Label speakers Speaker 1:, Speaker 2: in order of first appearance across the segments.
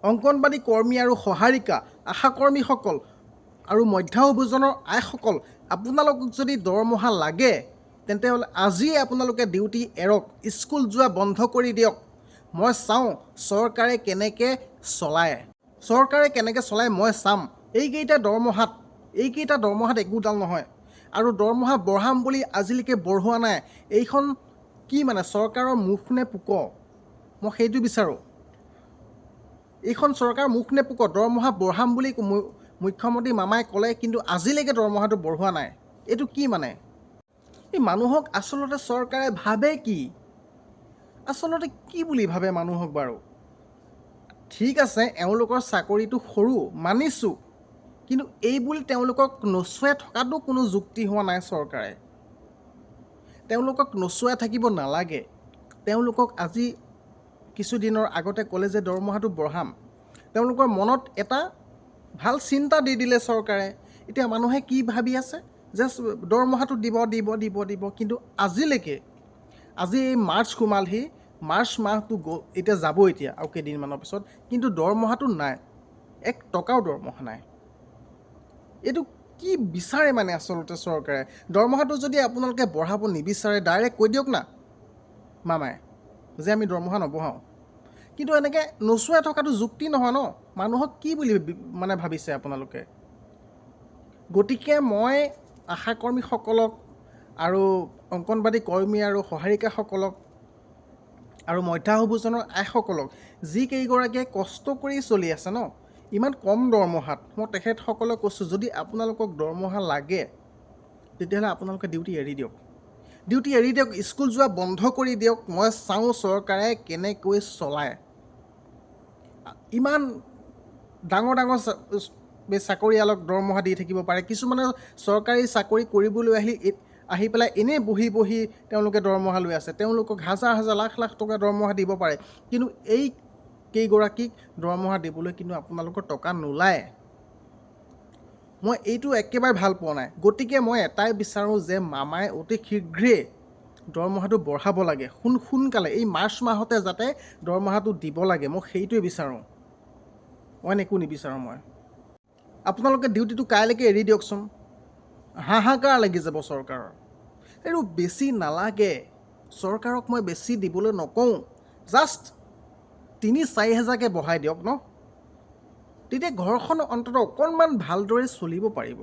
Speaker 1: অংগনবাড়ী কৰ্মী আৰু সহাৰিকা আশাকৰ্মীসকল আৰু মধ্যাহ্ন আইসকল আপোনালোকক যদি দৰমহা লাগে তেন্তে হ'লে আজিয়ে আপোনালোকে ডিউটি এৰক, স্কুল যোৱা বন্ধ কৰি দিয়ক। মই চাওঁ চৰকাৰে কেনেকৈ চলায় মই চাম। এইকেইটা দৰমহাত একোডাল নহয়। আৰু দৰমহা বঢ়াম বুলি আজিলৈকে বঢ়োৱা নাই। এইখন কি মানে চৰকাৰৰ মুখ নে পোক? মই সেইটো বিচাৰোঁ। এইখন চৰকাৰৰ মুখ নে পোক? দৰমহা বঢ়াম বুলি মুখ্যমন্ত্ৰী মামাই ক'লে, কিন্তু আজিলৈকে দৰমহাটো বঢ়োৱা নাই। এইটো কি মানে? এই মানুহক আচলতে চৰকাৰে ভাবে কি? আচলতে কি বুলি ভাবে মানুহক বাৰু? ঠিক আছে, এওঁলোকৰ চাকৰিটো সৰু মানিছোঁ, কিন্তু এই বুলি তেওঁলোকক নচুৱাই থকাটো কোনো যুক্তি হোৱা নাই। চৰকাৰে তেওঁলোকক নচুৱাই থাকিব নালাগে। তেওঁলোকক আজি কিছুদিনৰ আগতে ক'লে যে দৰমহাটো বঢ়াম। তেওঁলোকৰ মনত এটা ভাল চিন্তা দি দিলে চৰকাৰে। এতিয়া মানুহে কি ভাবি আছে যে দৰমহাটো দিব, কিন্তু আজিলৈকে আজি এই মাৰ্চ সোমালহি, মাৰ্চ মাহটো এতিয়া যাব এতিয়া আৰু কেইদিনমানৰ পিছত, কিন্তু দৰমহাটো নাই, 1 টকাও দৰমহা নাই। এইটো কি বিচাৰে মানে আচলতে চৰকাৰে? দৰমহাটো যদি আপোনালোকে বঢ়াব নিবিচাৰে ডাইৰেক্ট কৈ দিয়ক না মামাই যে আমি দৰমহা নবঢ়াওঁ। কিন্তু এনেকৈ নচুৱাই থকাটো যুক্তি নহয় ন। মানুহক কি বুলি মানে ভাবিছে আপোনালোকে? গতিকে মই আশাকৰ্মীসকলক আৰু অংগনবাড়ী কৰ্মী আৰু সহাৰিকাসকলক আৰু মধ্যাহ্ন আইসকলক, যিকেইগৰাকীয়ে কষ্ট কৰি চলি আছে ন ইমান কম দৰমহাত, মই তেখেতসকলক কৈছোঁ, যদি আপোনালোকক দৰমহা লাগে তেতিয়াহ'লে আপোনালোকে ডিউটি এৰি দিয়ক, স্কুল যোৱা বন্ধ কৰি দিয়ক। মই চাওঁ চৰকাৰে কেনেকৈ চলায়। ইমান ডাঙৰ চাকৰিয়ালক দৰমহা দি থাকিব পাৰে। কিছুমানে চৰকাৰী চাকৰি কৰিবলৈ আহি পেলাই এনেই বহি তেওঁলোকে দৰমহা লৈ আছে। তেওঁলোকক হাজাৰ লাখ টকা দৰমহা দিব পাৰে, কিন্তু এই কেইগৰাকীক দৰমহা দিবলৈ কিন্তু আপোনালোকৰ টকা নোলায়। মই এইটো একেবাৰে ভাল পোৱা নাই। গতিকে মই এটাই বিচাৰোঁ যে মামাই অতি শীঘ্ৰেই দৰমহাটো বঢ়াব লাগে, সোনকালে এই মাৰ্চ মাহতে যাতে দৰমহাটো দিব লাগে। মই সেইটোৱে বিচাৰোঁ, অইন একো নিবিচাৰোঁ। মই আপোনালোকে ডিউটিটো কাইলৈকে এৰি দিয়কচোন। হাহাকাৰ লাগি যাব চৰকাৰৰ। এইটো বেছি নালাগে। চৰকাৰক মই বেছি দিবলৈ নকওঁ, জাষ্ট 3-4 হেজাৰকৈ বঢ়াই দিয়ক ন। তেতিয়া ঘৰখন অন্ততঃ অকণমান ভালদৰে চলিব পাৰিব।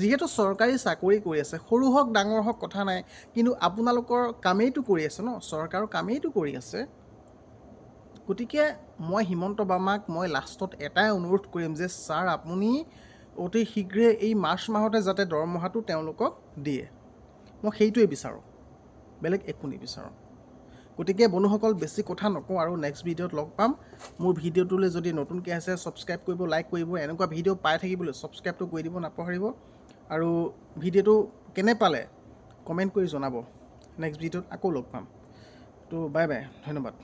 Speaker 1: যিহেতু চৰকাৰী চাকৰি কৰি আছে, সৰু হওক ডাঙৰ হওক কথা নাই, কিন্তু আপোনালোকৰ কামেইটো কৰি আছে ন, চৰকাৰৰ কামেইটো কৰি আছে। গতিকে মই হিমন্ত বামাক মই লাষ্টত এটাই অনুৰোধ কৰিম যে ছাৰ, আপুনি অতি শীঘ্ৰে এই মাৰ্চ মাহতে যাতে দৰমহাটো তেওঁলোকক দিয়ে। মই সেইটোৱে বিচাৰোঁ, বেলেগ একো নিবিচাৰোঁ। গতিকে বন্ধুসকল, বেছি কথা নকওঁ আৰু নেক্সট ভিডিঅ'ত লগ পাম। মোৰ ভিডিঅ'টোলৈ যদি নতুনকৈ আছে ছাবস্ক্ৰাইব কৰিব, লাইক কৰিব। এনেকুৱা ভিডিঅ' পাই থাকিবলৈ ছাবস্ক্ৰাইবটো কৰি দিব নাপাহৰিব। আৰু ভিডিঅ'টো কেনে পালে কমেণ্ট কৰি জনাব। নেক্সট ভিডিঅ'ত আকৌ লগ পাম। তো বাই বাই, ধন্যবাদ।